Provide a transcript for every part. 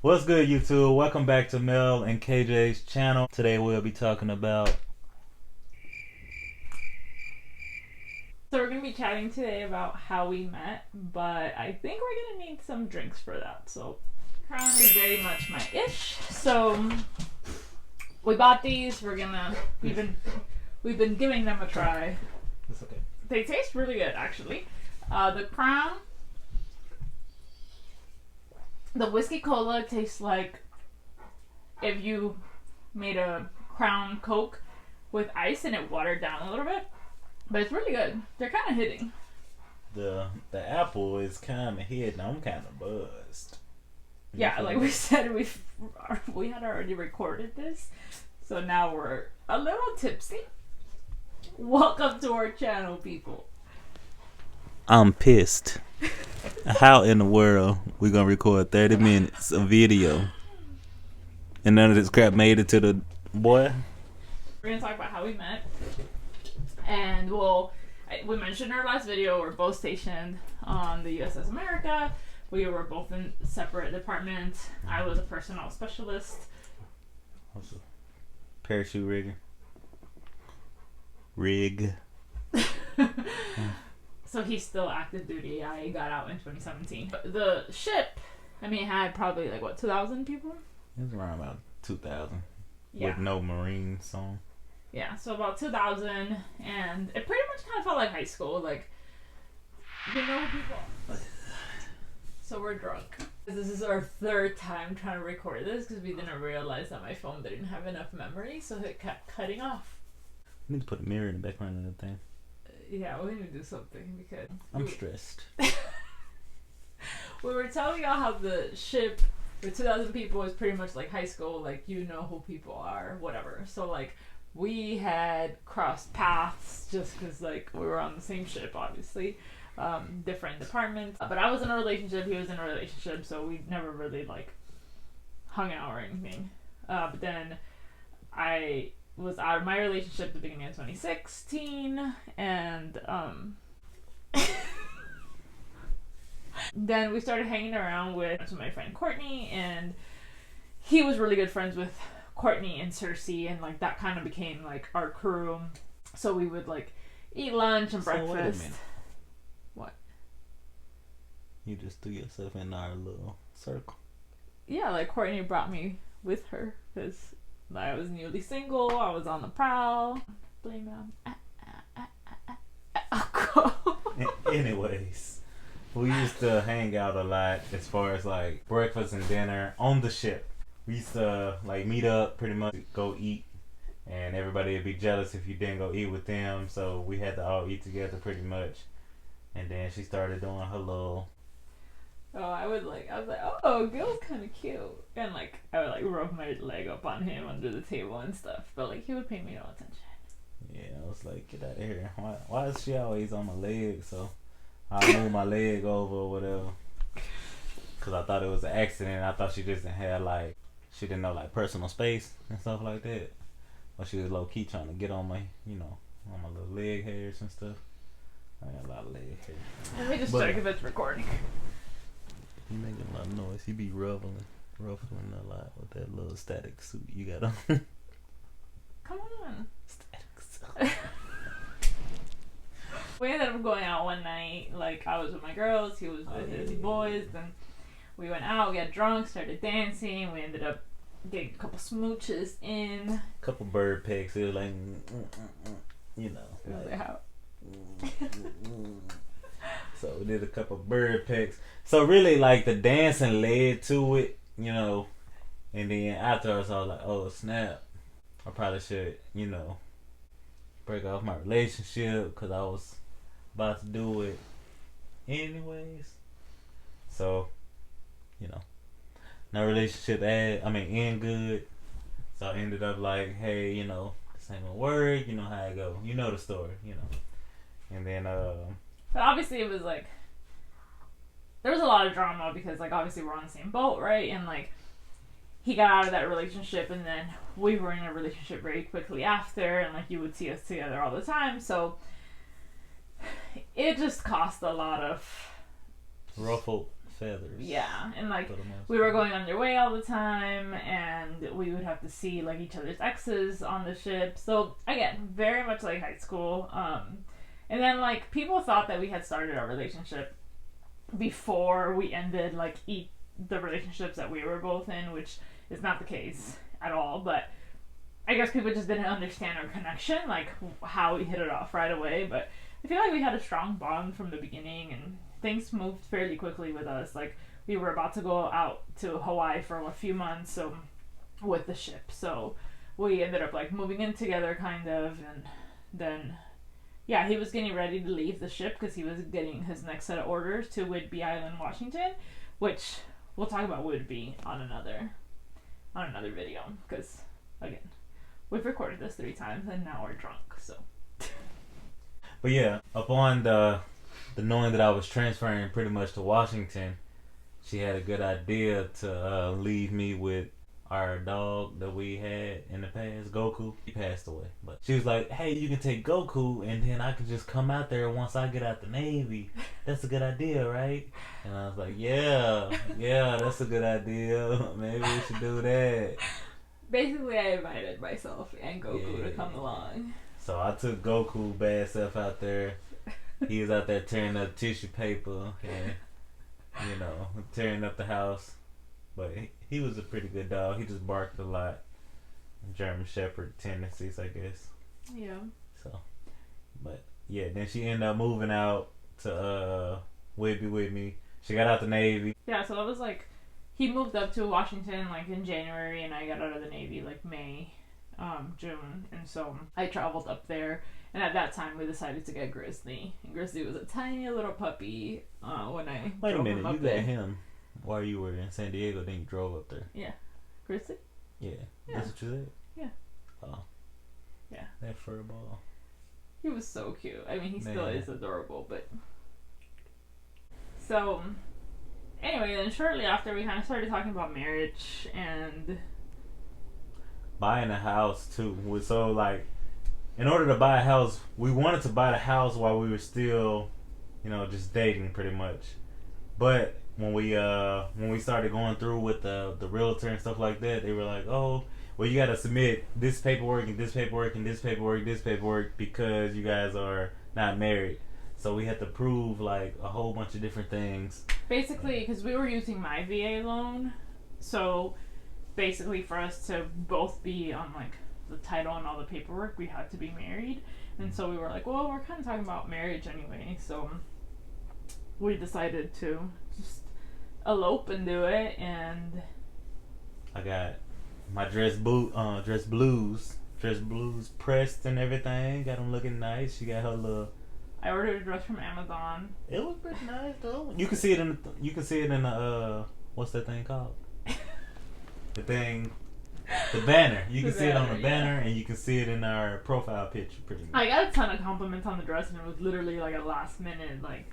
What's good, YouTube? Welcome back to Mel and KJ's channel. Today we'll be talking about So we're going to be chatting today about how we met, but I think we're going to need some drinks for that. So Crown is very much my ish. So we bought these. We've been giving them a try. it's okay. They taste really good, actually. The Crown, the whiskey cola tastes like if you made a Crown Coke with ice and it watered down a little bit. But it's really good. They're kind of hitting. The apple is kind of hidden. I'm kind of buzzed. Yeah, like we said, we had already recorded this, so now we're a little tipsy. Welcome to our channel, people. I'm pissed. How in the world we gonna record 30 minutes of video and none of this crap made it to the boy? We're gonna talk about how we met, and we mentioned in our last video we're both stationed on the USS America. We were both in separate departments. I was a personnel specialist. What's a parachute rigger? Rig. So he's still active duty. I got out in 2017. The ship, it had probably 2,000 people? It was around about 2,000 Yeah. with no Marines on. Yeah, so about 2,000, and it pretty much kind of felt like high school. You know people. So we're drunk. This is our third time trying to record this because we didn't realize that my phone didn't have enough memory, so it kept cutting off. We need to put a mirror in the background of the thing. Yeah, we need to do something because I'm stressed. we were telling y'all how the ship with 2,000 people is pretty much like high school. You know who people are, whatever. So we had crossed paths just because we were on the same ship, obviously. Different departments, but I was in a relationship, he was in a relationship, so we never really hung out or anything. But then I was out of my relationship at the beginning of 2016, and then we started hanging around with my friend Courtney, and he was really good friends with Courtney and Cersei, and that kind of became our crew. So we would eat lunch and breakfast. Wait a minute. What? You just threw yourself in our little circle. Yeah, Courtney brought me with her because I was newly single. I was on the prowl. Blame it on Anyways, we used to hang out a lot as far as breakfast and dinner on the ship. We used to meet up, pretty much go eat, and everybody would be jealous if you didn't go eat with them, so we had to all eat together pretty much. And then she started doing her little... I was like, oh, Gil's kind of cute. And I would rub my leg up on him under the table and stuff. But he would pay me no attention. Yeah, I was like, get out of here. Why is she always on my leg? So I move my leg over or whatever. Because I thought it was an accident. I thought she just didn't have she didn't know personal space and stuff like that. But she was low key trying to get on my, on my little leg hairs and stuff. I got a lot of leg hair. Let me just check if it's recording. You making a lot of noise. You be ruffling a lot with that little static suit you got on. Come on. Static suit. We ended up going out one night. I was with my girls, he was with his boys. Then we went out, got drunk, started dancing. We ended up getting a couple smooches in. Couple bird pecks. It was How? So we did a couple bird pecks. So really the dancing led to it, and then afterwards I was like, oh snap, I probably should, break off my relationship because I was about to do it anyways. So, no relationship end good. So I ended up hey, this ain't gonna work, you know how it go. You know the story, And then But obviously it was there was a lot of drama because obviously we're on the same boat, right? And he got out of that relationship, and then we were in a relationship very quickly after, and you would see us together all the time. So it just caused a lot of ruffled feathers. Yeah, and like for the most we were part. going underway all the time, and we would have to see like each other's exes on the ship. So again, very much like high school. And then like people thought that we had started our relationship before we ended like the relationships that we were both in, which is not the case at all. But I guess people just didn't understand our connection, like how we hit it off right away. But I feel like we had a strong bond from the beginning, and things moved fairly quickly with us. Like we were about to go out to Hawaii for a few months, so with the ship. So we ended up like moving in together, kind of, and then yeah, he was getting ready to leave the ship because he was getting his next set of orders to Whidbey Island, Washington, which we'll talk about Whidbey on another video because again, we've recorded this 3 times and now we're drunk. So, But yeah, upon the knowing that I was transferring pretty much to Washington, she had a good idea to leave me with our dog that we had in the past, Goku. He passed away, but she was like, "Hey, you can take Goku, and then I can just come out there once I get out the Navy. That's a good idea, right?" And I was like, "Yeah, that's a good idea. Maybe we should do that." basically, I invited myself and Goku to come along. So I took Goku bad self out there. He was out there tearing up tissue paper and, tearing up the house. But he was a pretty good dog. He just barked a lot. German Shepherd tendencies, I guess. Yeah. So, but yeah, then she ended up moving out to Whidbey with me. She got out the Navy. Yeah, so it was like he moved up to Washington like in January, and I got out of the Navy like May, June, and so I traveled up there. And at that time, we decided to get Grizzly. And Grizzly was a tiny little puppy when I Wait a drove minute, him up you there. got him while you were in San Diego, then you drove up there. Yeah. Grizzly? Yeah. Yeah. That's what you said? Yeah. Oh. Yeah. That fur ball. He was so cute. I mean, he still Man. is adorable, but... So, anyway, then shortly after, we kind of started talking about marriage and... Buying a house, too. So, like, in order to buy a house, we wanted to buy the house while we were still, just dating, pretty much. But when we started going through with the realtor and stuff like that, they were like, "Oh, well, you got to submit this paperwork and this paperwork and this paperwork, this paperwork because you guys are not married." So we had to prove like a whole bunch of different things. Basically, because we were using my VA loan, so basically for us to both be on like the title and all the paperwork, we had to be married. And so we were like, well, we're kind of talking about marriage anyway, so we decided to just elope and do it. And I got my dress blues pressed and everything. Got them looking nice. She got her little. I ordered a dress from Amazon. It was pretty nice though. You can see it in the what's that thing called? The banner. You can see it on the banner, and you can see it in our profile picture pretty much. I got a ton of compliments on the dress, and it was literally like a last minute, like,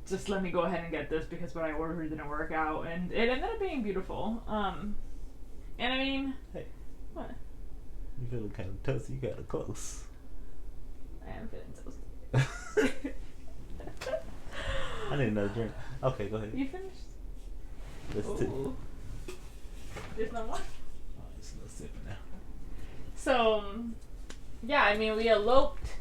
just let me go ahead and get this because what I ordered didn't work out, and it ended up being beautiful. And I mean, Hey. What? You feeling kind of toasty? You got it close. I am feeling toasty. I need another drink. Okay, go ahead. You finished? Let's Ooh. There's no more? Oh, just a little sipping now. So, yeah, I mean, we eloped.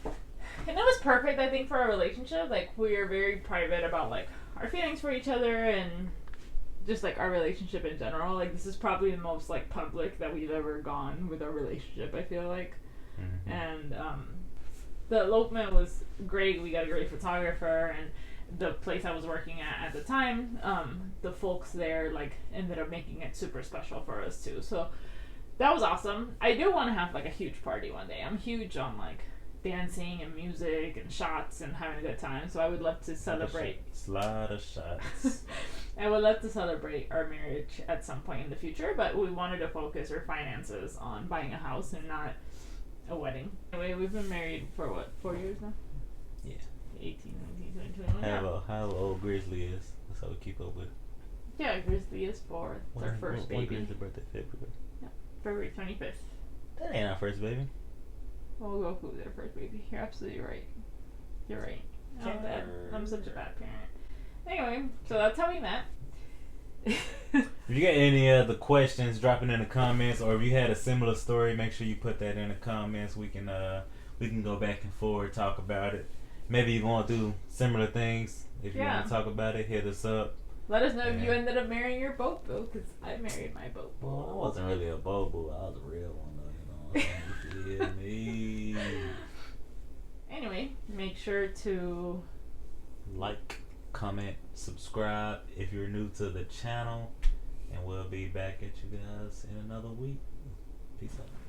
And it was perfect, I think, for our relationship. Like, we were very private about, like, our feelings for each other and just, like, our relationship in general. Like, this is probably the most, like, public that we've ever gone with our relationship, I feel like. Mm-hmm. And, the elopement was great. We got a great photographer, and the place I was working at the time, the folks there like ended up making it super special for us too. So that was awesome. I do want to have like a huge party one day. I'm huge on like dancing and music and shots and having a good time. So I would love to celebrate. A lot of shots. I would love to celebrate our marriage at some point in the future, but we wanted to focus our finances on buying a house and not a wedding. Anyway, we've been married for what, 4 years now? Yeah. 18, 19, 20, 21. How old Grizzly is. That's how we keep up with it. Yeah, Grizzly is 4. It's our first baby. When Grizzly's birthday? February. Yeah, February 25th. That ain't our first baby. Well, Goku was our first baby. You're absolutely right. You're right. I'm bad. I'm such a bad parent. Anyway, so that's how we met. If you got any other questions, drop it in the comments, or if you had a similar story, make sure you put that in the comments. We can go back and forth, talk about it. Maybe you're going through similar things. If you want to talk about it, hit us up. Let us know if you ended up marrying your bobo, because I married my bobo. Well, I wasn't really a bobo. I was a real one, though. You know, you feel me? Anyway, make sure to like, comment, subscribe if you're new to the channel, and we'll be back at you guys in another week. Peace out.